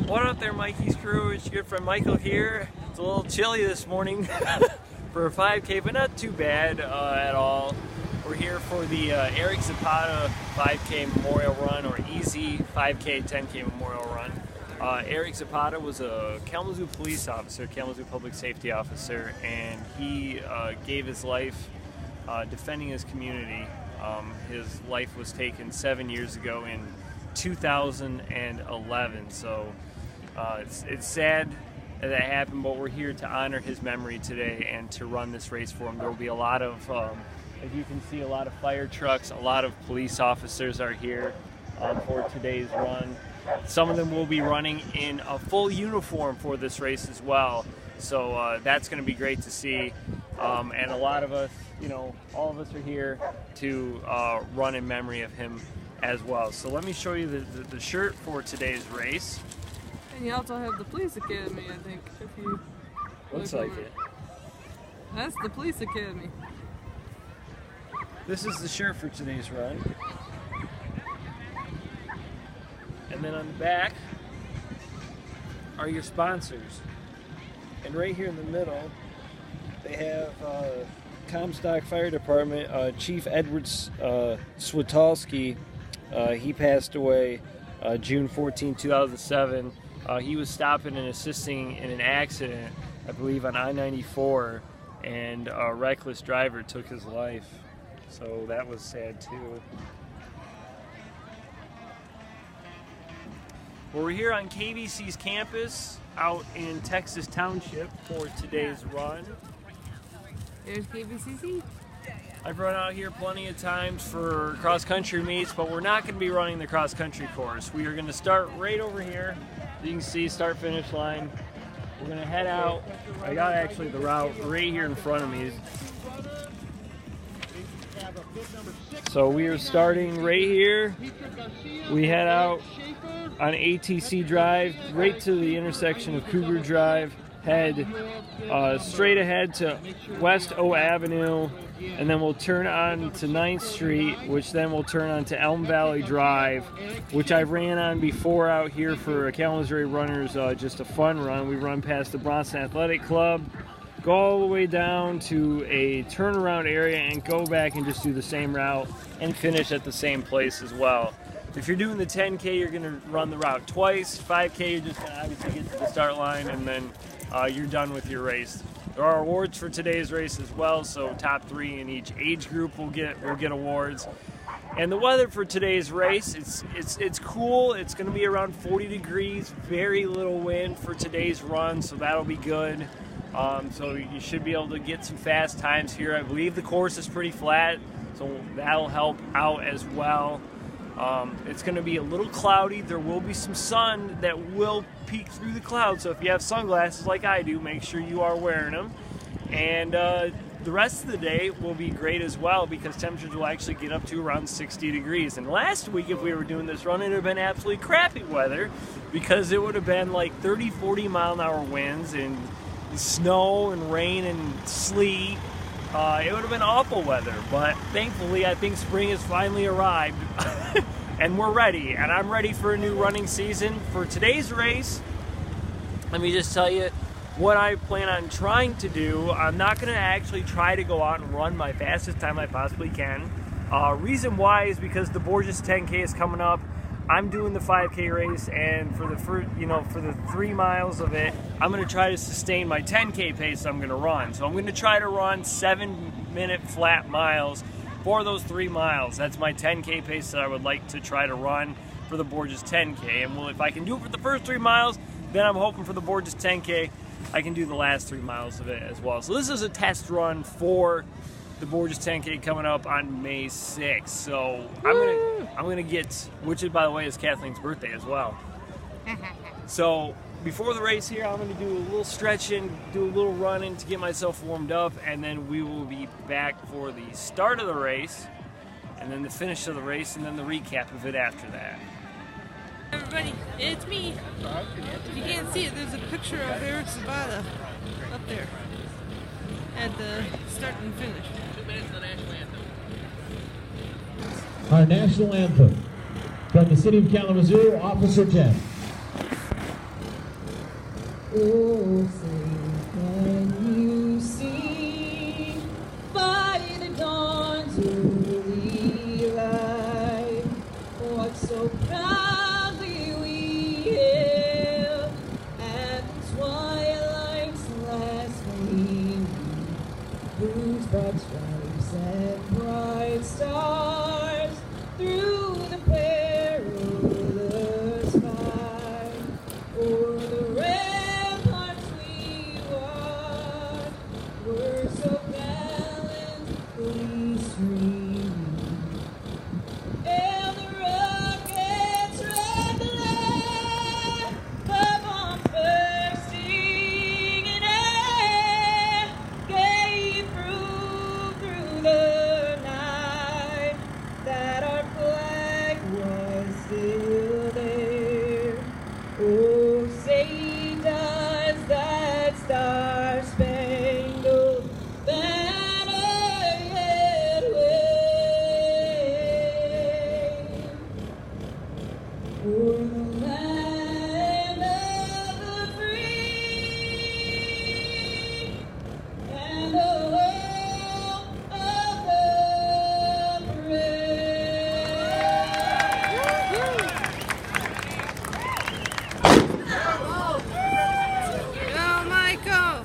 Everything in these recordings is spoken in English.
What up there, Mikey's crew? It's your good friend Michael here. It's a little chilly this morning for a 5K, but not too bad at all. We're here for the Eric Zapata 5K Memorial Run, or Easy 5K 10K Memorial Run. Eric Zapata was a Kalamazoo police officer, Kalamazoo public safety officer, and he gave his life defending his community. His life was taken 7 years ago in 2011, so it's sad that happened, but we're here to honor his memory today and to run this race for him. There will be a lot of, as you can see, a lot of fire trucks, a lot of police officers are here for today's run. Some of them will be running in a full uniform for this race as well, so that's going to be great to see. And a lot of us, you know, all of us are here to run in memory of him as well. So let me show you the shirt for today's race. And you also have the police academy, I think, if you looks like it. That's the police academy. This is the shirt for today's run. And then on the back are your sponsors. And right here in the middle, they have Comstock Fire Department, Chief Edward Switolski. He passed away June 14, 2007. He was stopping and assisting in an accident, I believe on I-94, and a reckless driver took his life. So that was sad too. Well, we're here on KVC's campus out in Texas Township for today's run. There's KVCC. I've run out here plenty of times for cross-country meets, but we're not going to be running the cross-country course. We are going to start right over here. You can see start-finish line. We're going to head out. I got actually the route right here in front of me. So we are starting right here. We head out on ATC Drive right to the intersection of Cougar Drive. Head straight ahead to West O Avenue, and then we'll turn on to 9th Street, which then will turn on to Elm Valley Drive, which I ran on before out here for Kalamazoo runners, just a fun run. We run past the Bronson Athletic Club, go all the way down to a turnaround area, and go back and just do the same route and finish at the same place as well. If you're doing the 10K, you're going to run the route twice. 5K, you're just going to obviously get to the start line, and then you're done with your race. There are awards for today's race as well, so top 3 in each age group will get awards. And the weather for today's race, it's cool. It's going to be around 40 degrees, very little wind for today's run, so that'll be good. So you should be able to get some fast times here. I believe the course is pretty flat, so that'll help out as well. It's going to be a little cloudy. There will be some sun that will peek through the clouds, so if you have sunglasses like I do, make sure you are wearing them. And the rest of the day will be great as well, because temperatures will actually get up to around 60 degrees. And last week, if we were doing this run, it would have been absolutely crappy weather, because it would have been like 30-40 mile-an-hour winds and snow and rain and sleet. It would have been awful weather, but thankfully I think spring has finally arrived and we're ready, and I'm ready for a new running season. For today's race, let me just tell you what I plan on trying to do. I'm not going to actually try to go out and run my fastest time I possibly can. Reason why is because the Borges 10K is coming up. I'm doing the 5K race, and for the 3 miles of it, I'm going to try to sustain my 10K pace I'm going to run. So I'm going to try to run 7-minute flat miles for those 3 miles. That's my 10K pace that I would like to try to run for the Borges 10K. And well, if I can do it for the first 3 miles, then I'm hoping for the Borges 10K, I can do the last 3 miles of it as well. So this is a test run for the Borges 10K coming up on May 6th. So I'm gonna get, which by the way is Kathleen's birthday as well. So before the race here, I'm gonna do a little stretching, do a little running to get myself warmed up, and then we will be back for the start of the race, and then the finish of the race, and then the recap of it after that. Everybody, it's me. If you can't see it, there's a picture of Eric Zapata up there at the start and finish. 2 minutes to the national anthem. Our national anthem from the city of Kalamazoo, Officer 10. Oh, say, can you see by the dawn's early light what so proudly we hailed at the twilight's last gleaming, whose bright stripes and bright stars through the perilous fight o'er the ramparts we watched were so gallantly streaming, and the rocket's red glare upon bursting in air gave proof through the night that our flag was still there. Oh, say does that star-spangled banner yet wave o'er the land of the free and the home of the Go, Michael!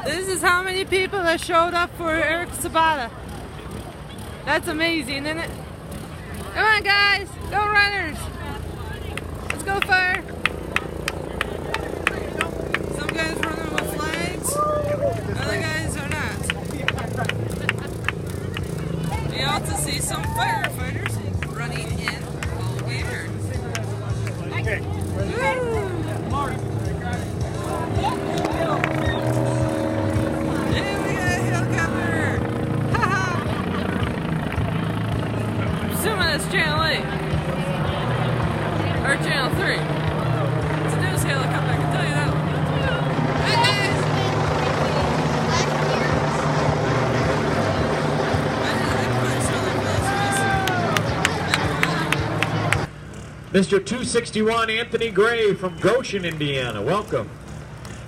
This is how many people that showed up for Eric Zapata. That's amazing, isn't it? Come on, guys! Go, runners! Let's go, fire! Some guys running with flags, other guys are not. You ought to see some firefighters running in full gear. Woo! Yeah, we got a helicopter! Ha-ha! I'm assuming it's Channel 8. Or Channel 3. It's a news helicopter, I can tell you that one. Hey guys! Mr. 261 Anthony Gray from Goshen, Indiana. Welcome.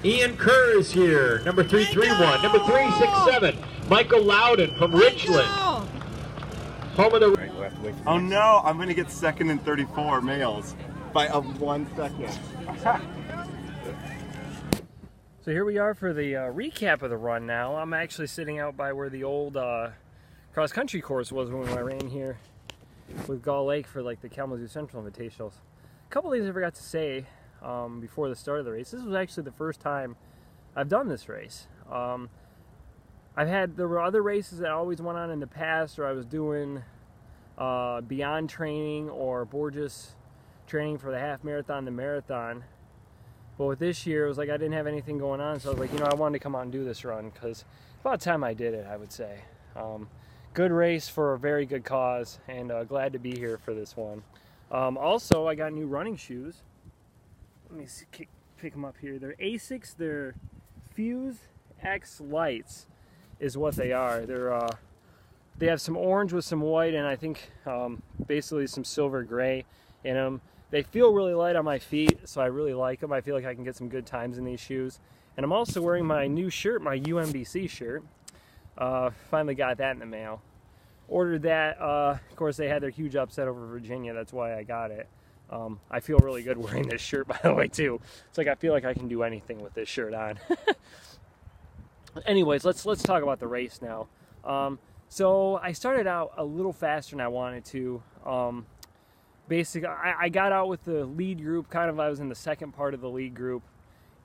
Ian Kerr is here. Number 331. Number 367. Michael Loudon from Richland. Home of the... Oh no, I'm going to get second and 34 males by 1 second. So here we are for the recap of the run now. I'm actually sitting out by where the old cross-country course was when I ran here with Gull Lake for like the Kalamazoo Central Invitationals. A couple things I forgot to say before the start of the race. This was actually the first time I've done this race. There were other races that I always went on in the past, or I was doing beyond training or Borges training for the half marathon, the marathon. But with this year, it was like I didn't have anything going on, so I was like, you know, I wanted to come out and do this run because it's about time I did it, I would say. Good race for a very good cause, and glad to be here for this one. Also, I got new running shoes. Let me see, pick them up here. They're Asics. They're Fuse X Lights is what they are. They have some orange with some white, and I think basically some silver gray in them. They feel really light on my feet, so I really like them. I feel like I can get some good times in these shoes. And I'm also wearing my new shirt, my UMBC shirt. Finally got that in the mail. Ordered that. Of course, they had their huge upset over Virginia. That's why I got it. I feel really good wearing this shirt, by the way, too. It's like I feel like I can do anything with this shirt on. Anyways, let's talk about the race now. So I started out a little faster than I wanted to. Basically, I got out with the lead group. I was in the second part of the lead group.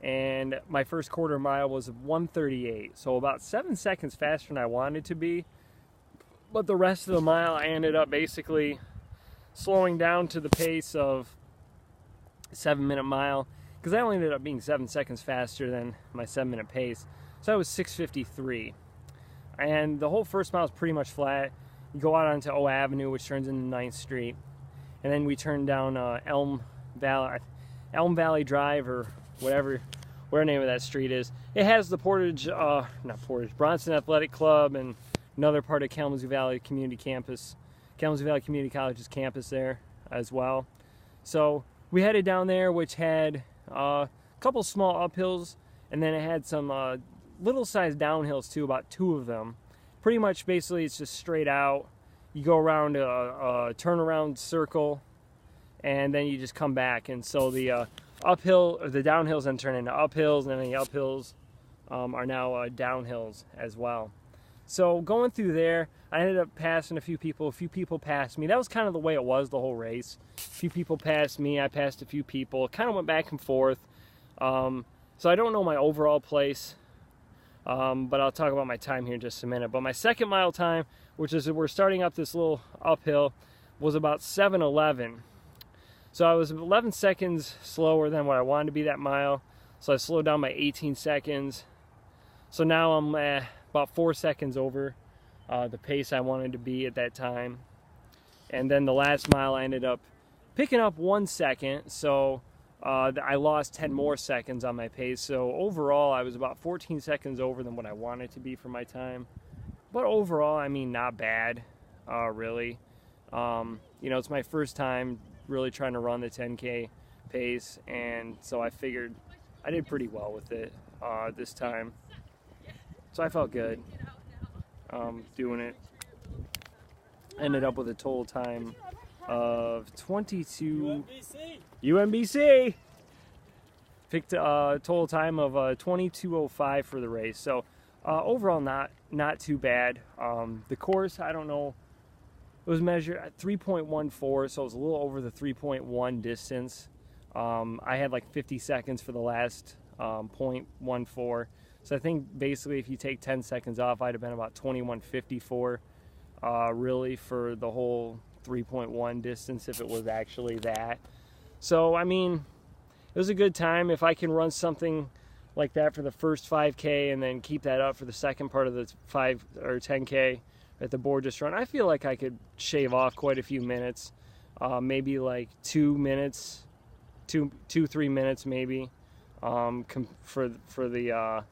And my first quarter mile was 1:38, so about 7 seconds faster than I wanted to be. But the rest of the mile, I ended up basically slowing down to the pace of 7-minute mile, because I only ended up being 7 seconds faster than my 7-minute pace. So I was 6:53. And the whole first mile is pretty much flat. You go out onto O Avenue, which turns into 9th Street. And then we turn down Elm Valley Drive, or whatever the name of that street is. It has the Bronson Athletic Club and another part of Kalamazoo Valley Community Campus, Kalamazoo Valley Community College's campus there as well. So we headed down there, which had a couple small uphills, and then it had some little-sized downhills too, about 2 of them. Pretty much, basically, it's just straight out. You go around a turnaround circle, and then you just come back. And so the uphill, or the downhills then turn into uphills, and then the uphills are now downhills as well. So going through there, I ended up passing a few people passed me. That was kind of the way it was the whole race. A few people passed me, I passed a few people. It kind of went back and forth. So I don't know my overall place, but I'll talk about my time here in just a minute. But my second mile time, which is we're starting up this little uphill, was about 7:11. So I was 11 seconds slower than what I wanted to be that mile. So I slowed down by 18 seconds. So now I'm about 4 seconds over the pace I wanted to be at that time. And then the last mile I ended up picking up 1 second. So I lost 10 more seconds on my pace. So overall I was about 14 seconds over than what I wanted to be for my time. But overall, I mean, not bad, really. You know, it's my first time really trying to run the 10K pace, and so I figured I did pretty well with it this time. So I felt good doing it. Ended up with a total time of 22. UMBC! Picked a total time of 22:05 for the race. So overall, not too bad. The course, I don't know. It was measured at 3.14, so it was a little over the 3.1 distance. I had like 50 seconds for the last 0.14. So I think basically if you take 10 seconds off, I'd have been about 21:54 really for the whole 3.1 distance if it was actually that. So, I mean, it was a good time. If I can run something like that for the first 5K and then keep that up for the second part of the 5 or 10K at the board just run, I feel like I could shave off quite a few minutes, maybe like 2 minutes, 3 minutes maybe, for the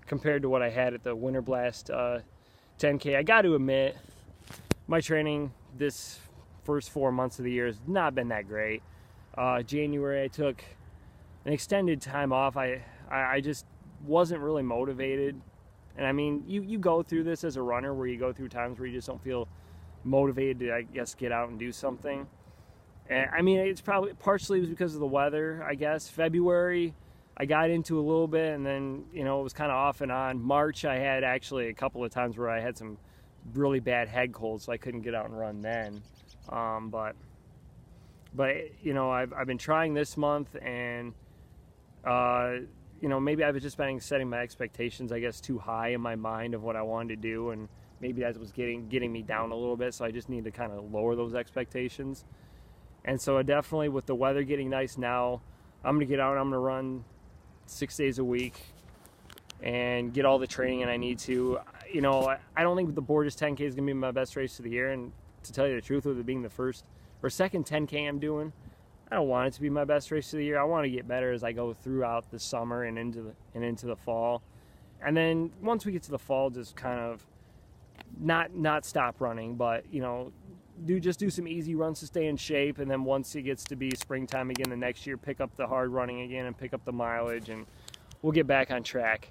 compared to what I had at the Winter Blast 10K. I got to admit, my training this first 4 months of the year has not been that great. January I took an extended time off. I just wasn't really motivated. And I mean, you go through this as a runner where you go through times where you just don't feel motivated to, I guess, get out and do something. And I mean, it's probably partially was because of the weather, I guess. February, I got into a little bit, and then, you know, it was kind of off and on. March, I had actually a couple of times where I had some really bad head colds, so I couldn't get out and run then. But you know, I've been trying this month, and you know, maybe I've just been setting my expectations, I guess, too high in my mind of what I wanted to do, and maybe that was getting me down a little bit, so I just need to kind of lower those expectations. And so definitely with the weather getting nice now, I'm going to get out and I'm going to run 6 days a week and get all the training I need to. You know, I don't think the Borges 10K is going to be my best race of the year, and to tell you the truth, with it being the first or second 10K I'm doing, I don't want it to be my best race of the year. I want to get better as I go throughout the summer and into the fall. And then once we get to the fall, just kind of not stop running, but, you know, do some easy runs to stay in shape. And then once it gets to be springtime again the next year, pick up the hard running again and pick up the mileage, and we'll get back on track.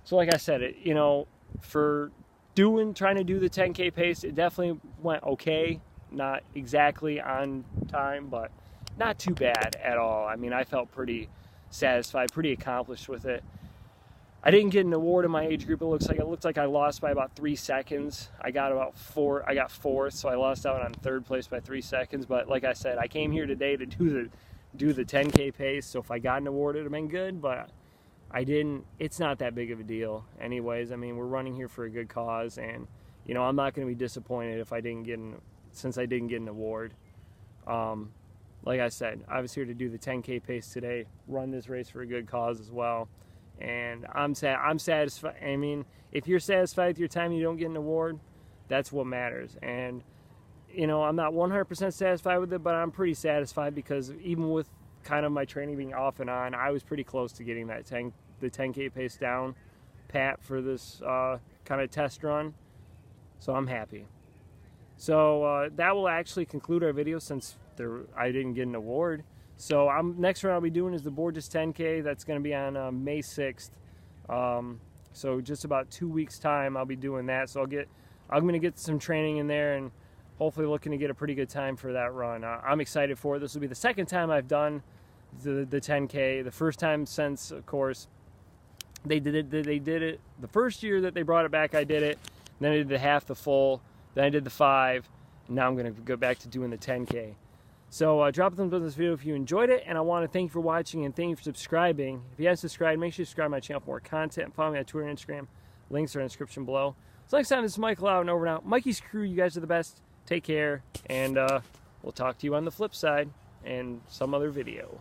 So like I said, you know, for trying to do the 10K pace, it definitely went okay. Not exactly on time, but not too bad at all. I mean, I felt pretty satisfied, pretty accomplished with it. I didn't get an award in my age group. It looks like I lost by about 3 seconds. I got fourth, so I lost out on third place by 3 seconds. But like I said, I came here today to do the 10K pace. So if I got an award, it'd have been good. But I didn't. It's not that big of a deal, anyways. I mean, we're running here for a good cause, and you know, I'm not going to be disappointed if I didn't get since I didn't get an award. Like I said, I was here to do the 10K pace today, run this race for a good cause as well. And I'm satisfied. I mean, if you're satisfied with your time and you don't get an award, that's what matters. And, you know, I'm not 100% satisfied with it, but I'm pretty satisfied because even with kind of my training being off and on, I was pretty close to getting the 10K pace down pat for this kind of test run. So I'm happy. So that will actually conclude our video since I didn't get an award. So next run I'll be doing is the Borges 10K. That's going to be on May 6th. So just about 2 weeks time I'll be doing that. So I'm going to get some training in there and hopefully looking to get a pretty good time for that run. I'm excited for it. This will be the second time I've done the 10K. The first time since, of course, they did it the first year that they brought it back. I did it. Then I did the half, the full. Then I did the 5. And now I'm going to go back to doing the 10K. So drop a thumbs up on this video if you enjoyed it, and I want to thank you for watching and thank you for subscribing. If you haven't subscribed, make sure you subscribe to my channel for more content. Follow me on Twitter and Instagram. Links are in the description below. So next time, this is Michael out and over and out. Mikey's crew, you guys are the best. Take care, and we'll talk to you on the flip side and some other video.